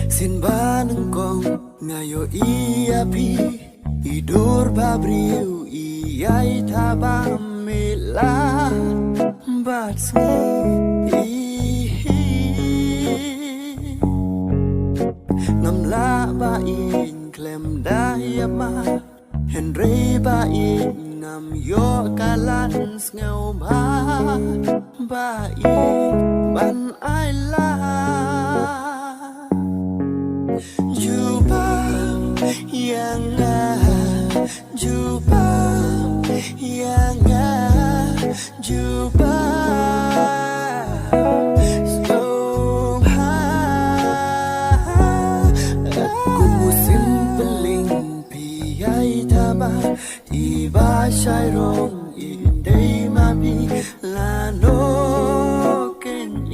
Sin banang kong ngayo iapi Idur babriu iyay tabamila Batsmi Namla bain klem dayama Henry bain ngam yo kalan ngau ma bain ban ai la Juba yang Juba yang Juba Iba shai rong in day mami la no ken